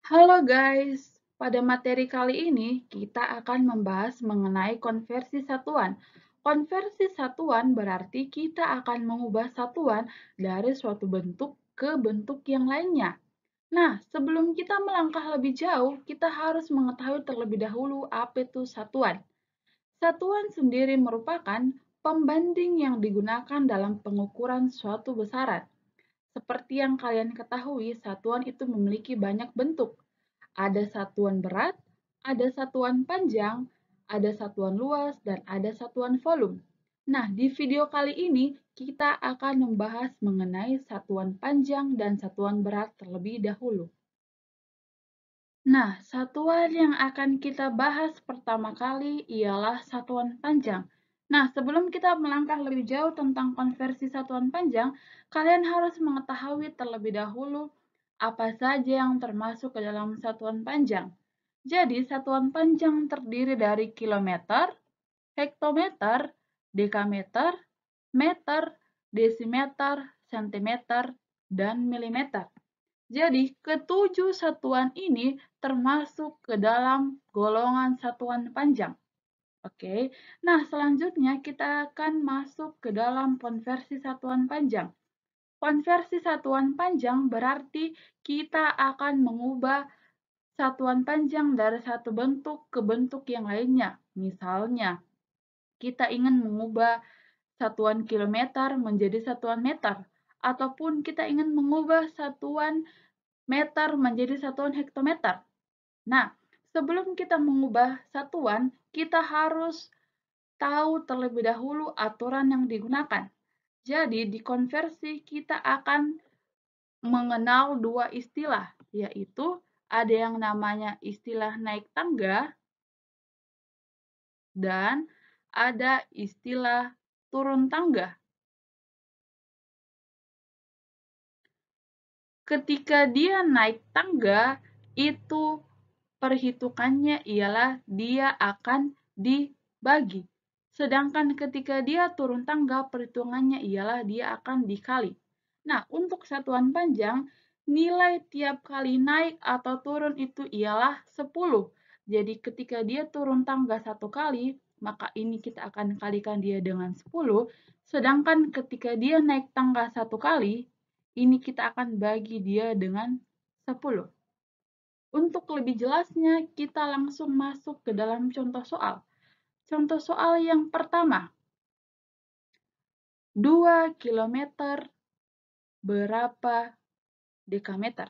Halo guys, pada materi kali ini kita akan membahas mengenai konversi satuan. Konversi satuan berarti kita akan mengubah satuan dari suatu bentuk ke bentuk yang lainnya. Nah, sebelum kita melangkah lebih jauh, kita harus mengetahui terlebih dahulu apa itu satuan. Satuan sendiri merupakan pembanding yang digunakan dalam pengukuran suatu besaran. Seperti yang kalian ketahui, satuan itu memiliki banyak bentuk. Ada satuan berat, ada satuan panjang, ada satuan luas, dan ada satuan volume. Nah, di video kali ini kita akan membahas mengenai satuan panjang dan satuan berat terlebih dahulu. Nah, satuan yang akan kita bahas pertama kali ialah satuan panjang. Nah, sebelum kita melangkah lebih jauh tentang konversi satuan panjang, kalian harus mengetahui terlebih dahulu apa saja yang termasuk ke dalam satuan panjang. Jadi, satuan panjang terdiri dari kilometer, hektometer, dekameter, meter, desimeter, sentimeter, dan milimeter. Jadi, ketujuh satuan ini termasuk ke dalam golongan satuan panjang. Oke, nah selanjutnya kita akan masuk ke dalam konversi satuan panjang. Konversi satuan panjang berarti kita akan mengubah satuan panjang dari satu bentuk ke bentuk yang lainnya. Misalnya, kita ingin mengubah satuan kilometer menjadi satuan meter, ataupun kita ingin mengubah satuan meter menjadi satuan hektometer. Nah, sebelum kita mengubah satuan, kita harus tahu terlebih dahulu aturan yang digunakan. Jadi, di konversi kita akan mengenal dua istilah, yaitu ada yang namanya istilah naik tangga dan ada istilah turun tangga. Ketika dia naik tangga, itu perhitungannya ialah dia akan dibagi. Sedangkan ketika dia turun tangga, perhitungannya ialah dia akan dikali. Nah, untuk satuan panjang, nilai tiap kali naik atau turun itu ialah 10. Jadi ketika dia turun tangga satu kali, maka ini kita akan kalikan dia dengan 10. Sedangkan ketika dia naik tangga satu kali, ini kita akan bagi dia dengan 10. Untuk lebih jelasnya, kita langsung masuk ke dalam contoh soal. Contoh soal yang pertama, 2 kilometer berapa dekameter?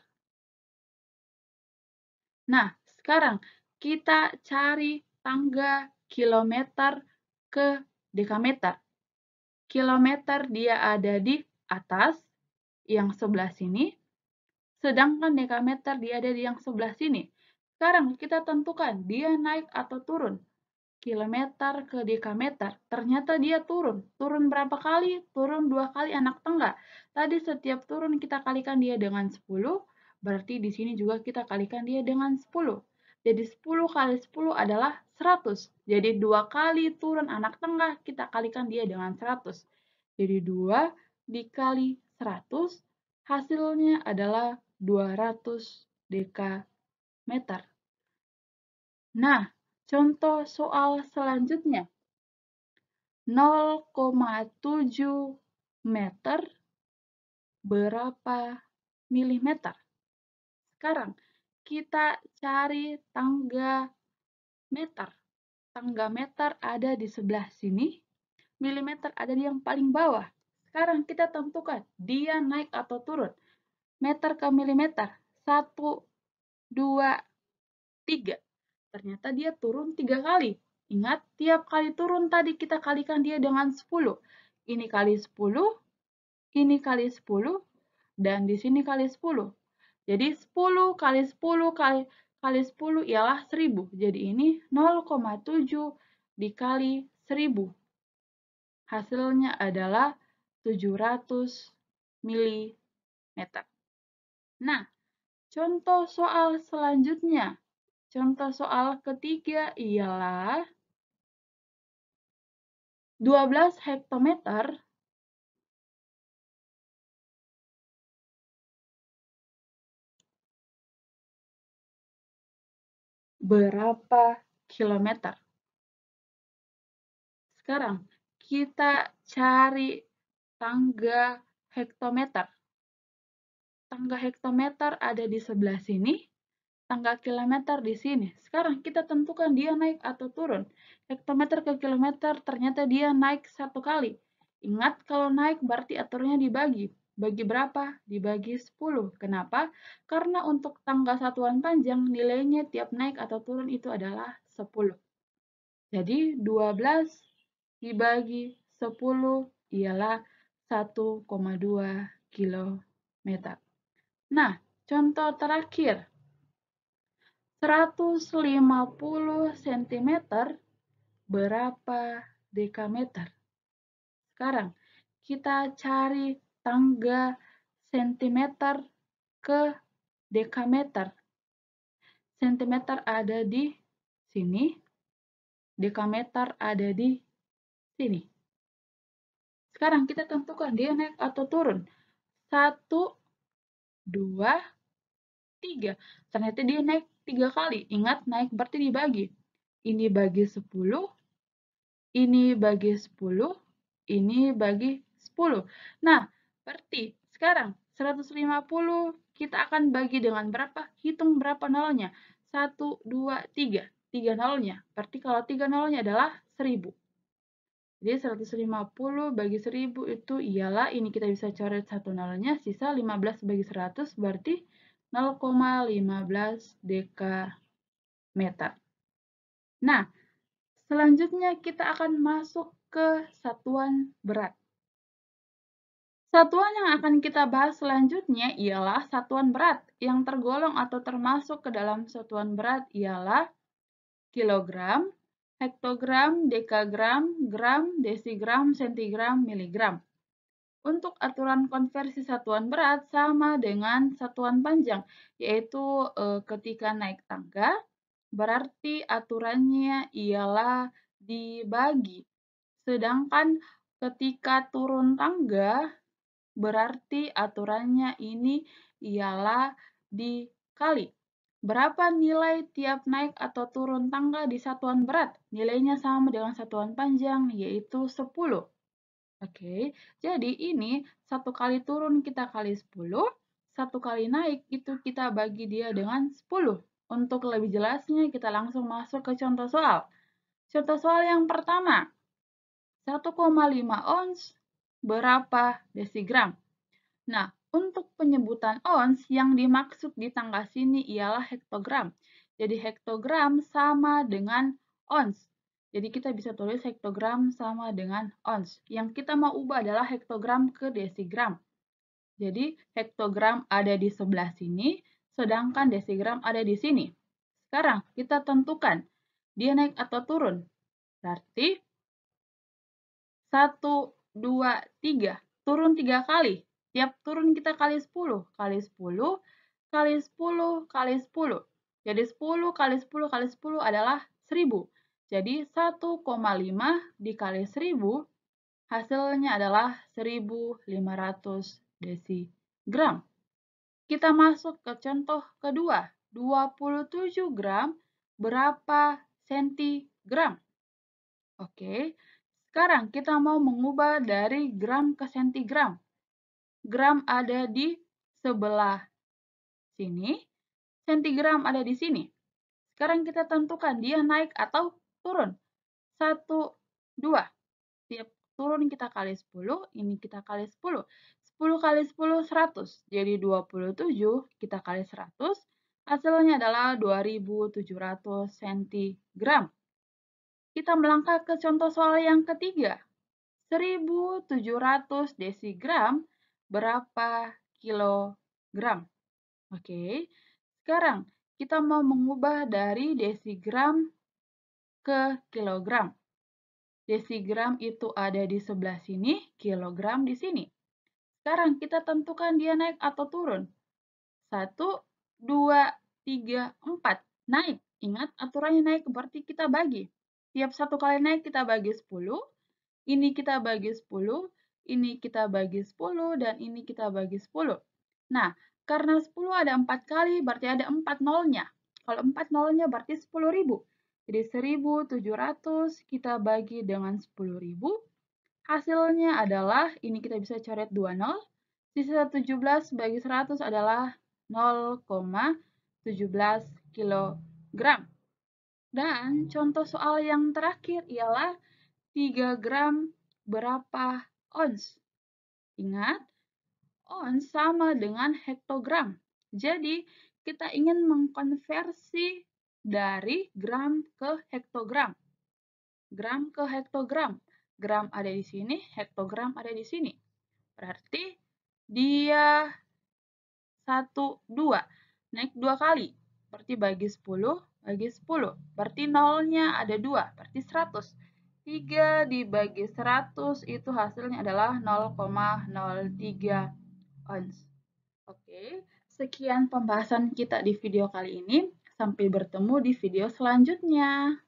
Nah, sekarang kita cari tangga kilometer ke dekameter. Kilometer dia ada di atas, yang sebelah sini, sedangkan dekameter dia ada di yang sebelah sini. Sekarang kita tentukan dia naik atau turun. Kilometer ke dekameter, ternyata dia turun. Turun berapa kali? Turun 2 kali anak tangga. Tadi setiap turun kita kalikan dia dengan 10, berarti di sini juga kita kalikan dia dengan 10. Jadi 10 kali 10 adalah 100. Jadi 2 kali turun anak tangga, kita kalikan dia dengan 100. Jadi 2 dikali 100, hasilnya adalah 200 dekameter. Nah, contoh soal selanjutnya, 0,7 meter berapa milimeter? Sekarang kita cari tangga meter. Tangga meter ada di sebelah sini, milimeter ada di yang paling bawah. Sekarang kita tentukan dia naik atau turun. Meter ke milimeter, 1, 2, 3. Ternyata dia turun 3 kali. Ingat, tiap kali turun tadi kita kalikan dia dengan 10. Ini kali 10, ini kali 10, dan di sini kali 10. Jadi 10 kali 10 kali 10 ialah 1000. Jadi ini 0,7 dikali 1000. Hasilnya adalah 700 mm. Nah, contoh soal selanjutnya. Contoh soal ketiga ialah 12 hektometer berapa kilometer. Sekarang kita cari tangga hektometer. Tangga hektometer ada di sebelah sini, tangga kilometer di sini. Sekarang kita tentukan dia naik atau turun. Hektometer ke kilometer ternyata dia naik 1 kali. Ingat kalau naik berarti aturnya dibagi. Bagi berapa? Dibagi 10. Kenapa? Karena untuk tangga satuan panjang nilainya tiap naik atau turun itu adalah 10. Jadi 12 dibagi 10 ialah 1,2 kilometer. Nah, contoh terakhir. 150 cm berapa dekameter? Sekarang kita cari tangga sentimeter ke dekameter. Sentimeter ada di sini, dekameter ada di sini. Sekarang kita tentukan dia naik atau turun. 1, 2, 3. Ternyata dia naik 3 kali. Ingat, naik berarti dibagi. Ini bagi 10, ini bagi 10, ini bagi 10. Nah, berarti sekarang 150 kita akan bagi dengan berapa? Hitung berapa nolnya. 1, 2, 3. 3 nolnya. Berarti kalau 3 nolnya adalah 1000. Jadi 150 bagi 1000 itu ialah, ini kita bisa coret 1 nolnya, sisa 15 bagi 100 berarti 0,15 dekameter. Nah, selanjutnya kita akan masuk ke satuan berat. Satuan yang akan kita bahas selanjutnya ialah satuan berat. Yang tergolong atau termasuk ke dalam satuan berat ialah kilogram, hektogram, dekagram, gram, desigram, sentigram, miligram. Untuk aturan konversi satuan berat sama dengan satuan panjang, yaitu ketika naik tangga, berarti aturannya ialah dibagi. Sedangkan ketika turun tangga, berarti aturannya ini ialah dikali. Berapa nilai tiap naik atau turun tangga di satuan berat? Nilainya sama dengan satuan panjang, yaitu 10. Oke, jadi ini 1 kali turun kita kali 10, 1 kali naik itu kita bagi dia dengan 10. Untuk lebih jelasnya kita langsung masuk ke contoh soal. Contoh soal yang pertama, 1,5 ons berapa desigram? Nah, untuk penyebutan ons yang dimaksud di tangga sini ialah hektogram. Jadi hektogram sama dengan ons. Jadi kita bisa tulis hektogram sama dengan ons. Yang kita mau ubah adalah hektogram ke desigram. Jadi hektogram ada di sebelah sini, sedangkan desigram ada di sini. Sekarang kita tentukan dia naik atau turun. Berarti 1, 2, 3. Turun 3 kali. Tiap turun kita kali 10. Kali 10, kali 10, kali 10. Jadi 10 kali 10 kali 10 adalah 1000. Jadi 1,5 dikali 10, hasilnya adalah 1500 desigram. Kita masuk ke contoh kedua. 27 gram berapa sentigram? Oke, sekarang kita mau mengubah dari gram ke sentigram. Gram ada di sebelah sini, sentigram ada di sini. Sekarang kita tentukan dia naik atau turun. 1, 2. Tiap turun kita kali 10, ini kita kali 10. 10 kali 10, 100. Jadi 27 kita kali 100, hasilnya adalah 2700 cm. Kita melangkah ke contoh soal yang ketiga. 1700 desigram berapa kilogram? Oke, sekarang kita mau mengubah dari desigram ke kilogram. Desigram itu ada di sebelah sini, kilogram di sini. Sekarang kita tentukan dia naik atau turun. 1, 2, 3, 4. Naik. Ingat aturannya naik berarti kita bagi. Tiap 1 kali naik kita bagi 10. Ini kita bagi 10, ini kita bagi 10, dan ini kita bagi 10. Nah, karena 10 ada 4 kali, berarti ada 4 nolnya. Kalau 4 nolnya berarti 10.000. Jadi 1.700 kita bagi dengan 10.000. Hasilnya adalah, ini kita bisa coret 2 nol. Sisa 17 bagi 100 adalah 0,17 kg. Dan contoh soal yang terakhir ialah 3 gram berapa ons? Ingat, ons sama dengan hektogram. Jadi, kita ingin mengkonversi dari gram ke hektogram. Gram ke hektogram. Gram ada di sini, hektogram ada di sini. Berarti dia 1, 2. Naik 2 kali. Berarti bagi 10, bagi 10. Berarti nolnya ada 2, berarti 100. 3 dibagi 100 itu hasilnya adalah 0,03 ons. Oke, sekian pembahasan kita di video kali ini. Sampai bertemu di video selanjutnya.